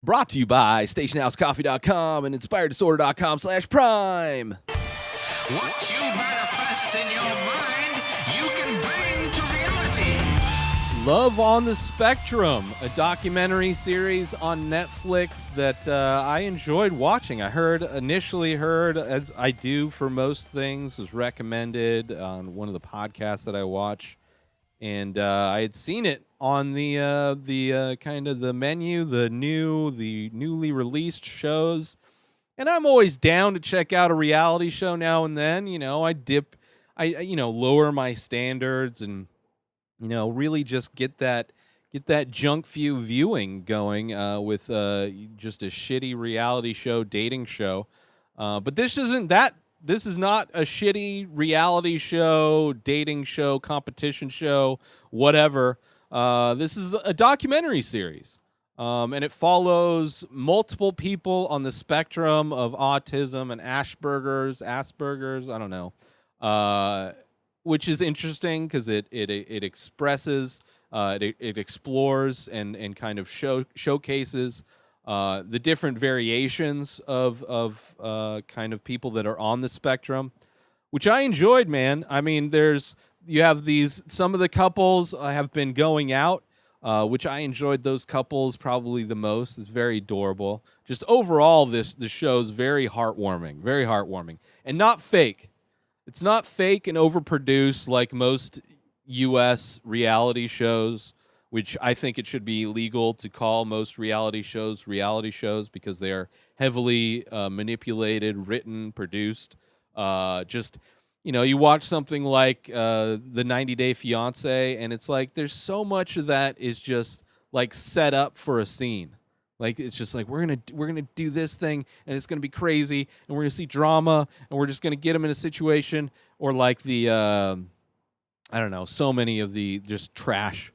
Brought to you by StationHouseCoffee.com and InspiredDisorder.com/Prime. What you manifest in your mind, you can bring to reality. Love on the Spectrum, a documentary series on Netflix that I enjoyed watching. I initially heard, as I do for most things, was recommended on one of the podcasts that I watch. And I had seen it on the kind of the menu, the newly released shows. And I'm always down to check out a reality show now and then. You know, I lower my standards and, you know, really just get that junk few viewing going with just a shitty reality show, dating show. But this isn't that. This is not a shitty reality show, dating show, competition show, whatever. This is a documentary series. And it follows multiple people on the spectrum of autism and Asperger's, I don't know, which is interesting because it expresses, it explores and kind of showcases the different variations of kind of people that are on the spectrum, which I enjoyed, man. I mean, you have some of the couples have been going out, which I enjoyed those couples probably the most. It's very adorable. Just overall, the show's very heartwarming, and not fake. It's not fake and overproduced like most U.S. reality shows, which I think it should be illegal to call most reality shows because they are heavily manipulated, written, produced. Just, you know, you watch something like the 90 Day Fiancé, and it's like there's so much of that is just like set up for a scene. Like it's just like we're gonna do this thing, and it's gonna be crazy, and we're gonna see drama, and we're just gonna get them in a situation, or like the I don't know, so many of the just trash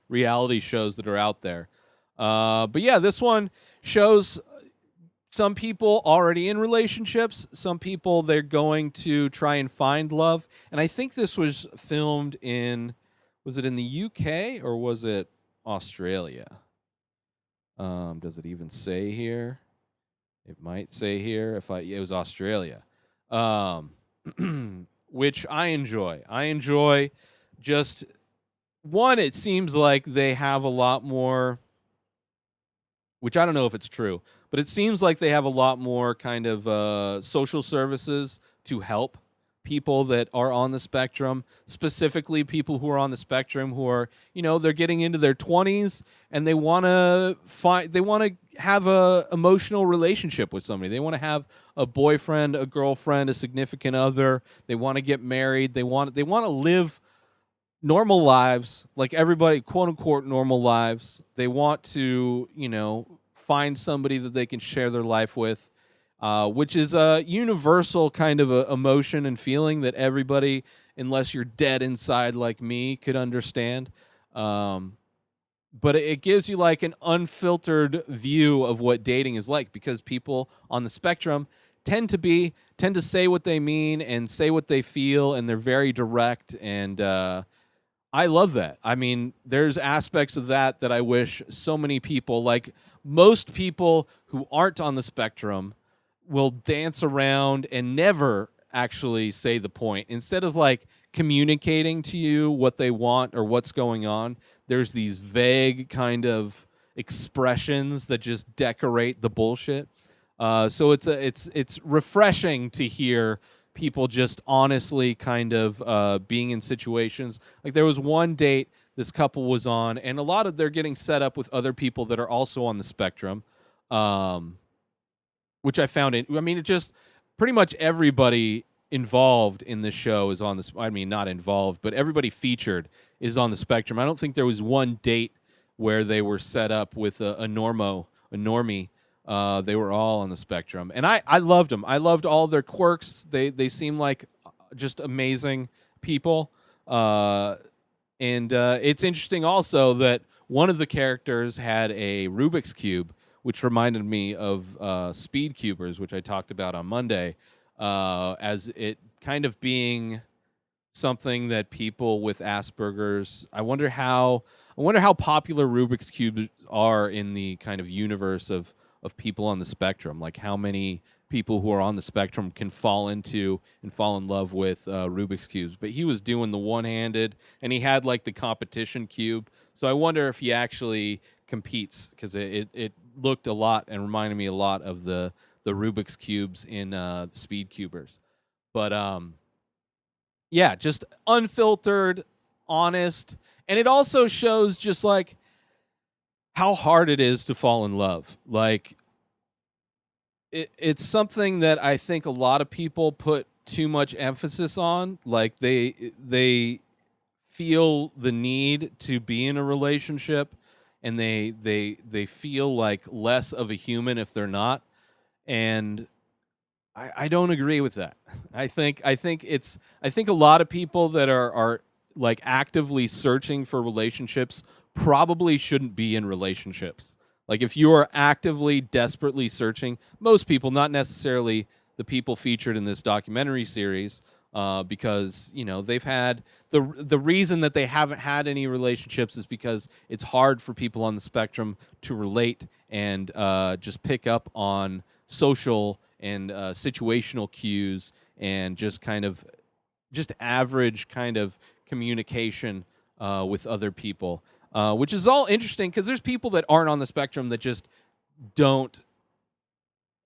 reality shows that are out there. But yeah, this one shows some people already in relationships, some people they're going to try and find love. And I think this was filmed was it in the UK or was it Australia? Does it even say here? It might say here it was Australia. Which I enjoy. I enjoy just one, it seems like they have a lot more, which I don't know if it's true, but it seems like they have a lot more kind of social services to help people that are on the spectrum, specifically people who are on the spectrum who are, you know, they're getting into their 20s and they want to have a emotional relationship with somebody. They want to have a boyfriend, a girlfriend, a significant other. They want to get married. They want to live normal lives, like everybody, quote unquote, normal lives. They want to, you know, find somebody that they can share their life with, which is a universal kind of a emotion and feeling that everybody, unless you're dead inside like me, could understand. But it gives you like an unfiltered view of what dating is like, because people on the spectrum tend to say what they mean and say what they feel, and they're very direct, and I love that. I mean, there's aspects of that I wish so many people, like most people who aren't on the spectrum, will dance around and never actually say the point. Instead of like communicating to you what they want or what's going on, there's these vague kind of expressions that just decorate the bullshit. So it's refreshing to hear people just honestly kind of being in situations. Like there was one date this couple was on, and a lot of they're getting set up with other people that are also on the spectrum, which I found it. I mean, it just pretty much everybody involved in this show is on this. I mean, not involved, but everybody featured is on the spectrum. I don't think there was one date where they were set up with a normie. They were all on the spectrum, and I loved them. I loved all their quirks. They seem like just amazing people. And it's interesting also that one of the characters had a Rubik's Cube, which reminded me of Speed Cubers, which I talked about on Monday, as it kind of being something that people with Asperger's, I wonder how, I wonder how popular Rubik's cubes are in the kind of universe of people on the spectrum. Like how many people who are on the spectrum can fall into and fall in love with Rubik's cubes. But he was doing the one-handed, and he had like the competition cube. So I wonder if he actually competes, because it looked a lot and reminded me a lot of the Rubik's cubes in Speed Cubers. But yeah, just unfiltered, honest, and it also shows just like how hard it is to fall in love. Like it's something that I think a lot of people put too much emphasis on. Like they feel the need to be in a relationship, and they feel like less of a human if they're not. And I don't agree with that. I think a lot of people that are like actively searching for relationships probably shouldn't be in relationships. Like if you are actively, desperately searching, most people, not necessarily the people featured in this documentary series, because they've had the reason that they haven't had any relationships is because it's hard for people on the spectrum to relate and just pick up on social and situational cues and just average kind of communication with other people, which is all interesting because there's people that aren't on the spectrum that just don't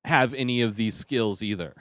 have any of these skills either.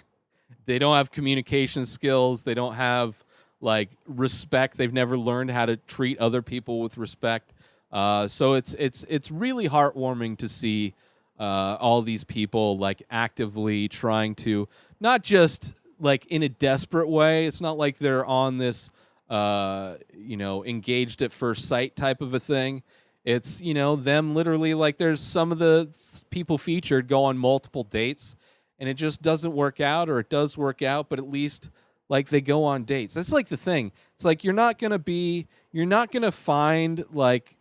They don't have communication skills. They don't have like respect. They've never learned how to treat other people with respect. So it's really heartwarming to see all these people like actively trying to, not just like in a desperate way. It's not like they're on this engaged at first sight type of a thing. It's them literally, like there's some of the people featured go on multiple dates and it just doesn't work out, or it does work out, but at least like they go on dates. That's like the thing. It's like you're not going to find like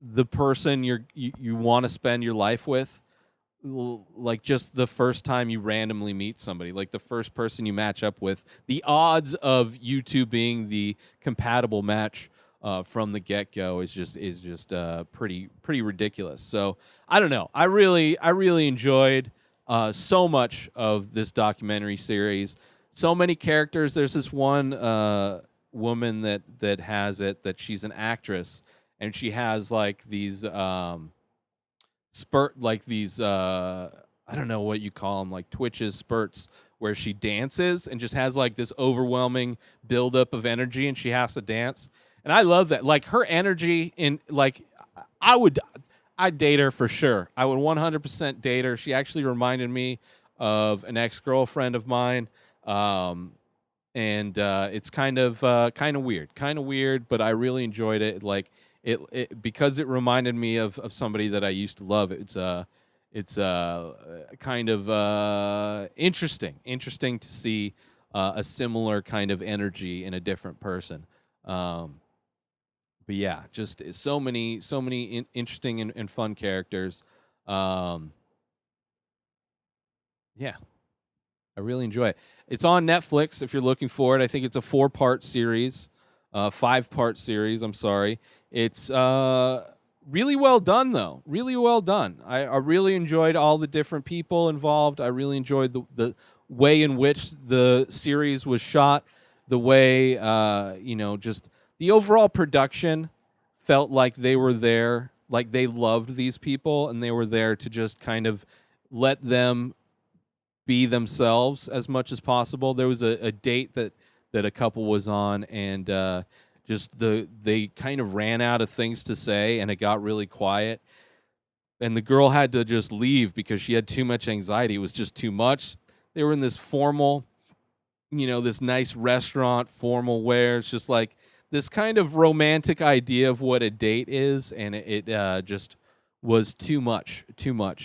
the person you want to spend your life with like just the first time you randomly meet somebody, like the first person you match up with. The odds of you two being the compatible match from the get-go is just pretty ridiculous. So I don't know. I really enjoyed so much of this documentary series. So many characters. There's this one woman that has it, that she's an actress, and she has like these I don't know what you call them, like twitches, spurts, where she dances and just has like this overwhelming buildup of energy, and she has to dance. And I love that. Like her energy I'd date her for sure. I would 100% date her. She actually reminded me of an ex-girlfriend of mine. And it's kind of weird, but I really enjoyed it. Like it because it reminded me of somebody that I used to love. It's kind of interesting to see a similar kind of energy in a different person. But yeah, just so many interesting and fun characters. Yeah, I really enjoy it. It's on Netflix if you're looking for it. I think it's a 5-part series. I'm sorry. It's really well done, though. Really well done. I really enjoyed all the different people involved. I really enjoyed the way in which the series was shot. The way, just the overall production felt like they were there, like they loved these people, and they were there to just kind of let them be themselves as much as possible. There was a date that a couple was on, and they kind of ran out of things to say, and it got really quiet. And the girl had to just leave because she had too much anxiety. It was just too much. They were in this formal, this nice restaurant, formal wear. It's just like this kind of romantic idea of what a date is, and it just was too much.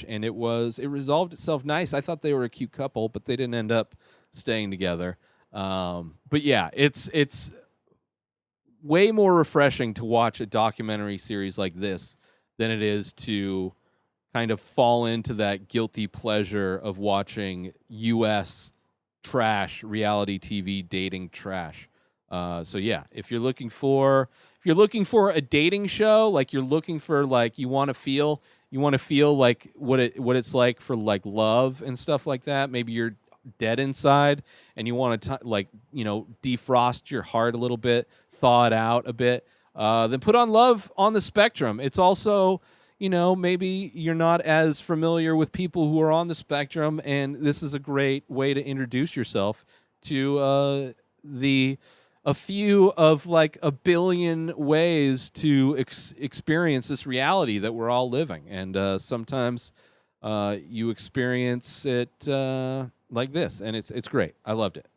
And it resolved itself nice. I thought they were a cute couple, but they didn't end up staying together. But yeah, it's way more refreshing to watch a documentary series like this than it is to kind of fall into that guilty pleasure of watching U.S. trash, reality TV dating trash. So yeah, if you're looking for if you're looking for a dating show, like you're looking for like you want to feel like what it's like for like love and stuff like that. Maybe you're dead inside and you want to like, defrost your heart a little bit, thaw it out a bit. Then put on Love on the Spectrum. It's also, maybe you're not as familiar with people who are on the spectrum, and this is a great way to introduce yourself to a few of like a billion ways to experience this reality that we're all living. And sometimes you experience it like this, and it's great. I loved it.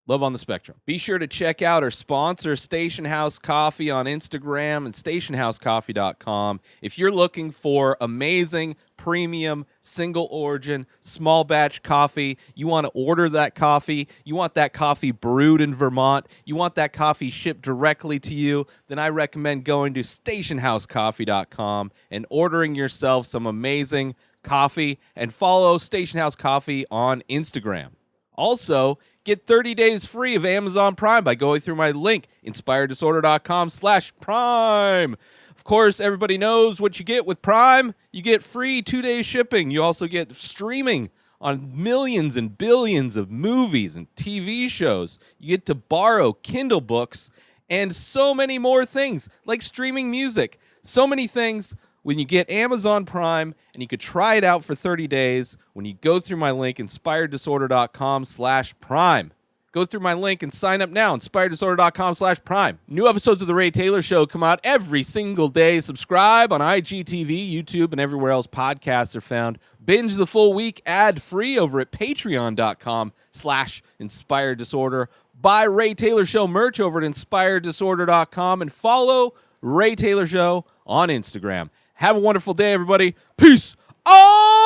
Love on the Spectrum. Be sure to check out our sponsor, Station House Coffee, on Instagram and stationhousecoffee.com. If you're looking for amazing, premium, single origin, small batch coffee, you want to order that coffee, you want that coffee brewed in Vermont, you want that coffee shipped directly to you, then I recommend going to stationhousecoffee.com and ordering yourself some amazing coffee, and follow Station House Coffee on Instagram. Also, get 30 days free of Amazon Prime by going through my link, inspireddisorder.com/Prime. Of course, everybody knows what you get with Prime. You get free 2-day shipping. You also get streaming on millions and billions of movies and TV shows. You get to borrow Kindle books and so many more things, like streaming music. So many things when you get Amazon Prime, and you could try it out for 30 days when you go through my link, inspireddisorder.com/Prime. Go through my link and sign up now, inspireddisorder.com/Prime. New episodes of The Ray Taylor Show come out every single day. Subscribe on IGTV, YouTube, and everywhere else podcasts are found. Binge the full week ad-free over at patreon.com/inspireddisorder. Buy Ray Taylor Show merch over at inspireddisorder.com, and follow Ray Taylor Show on Instagram. Have a wonderful day, everybody. Peace. Oh!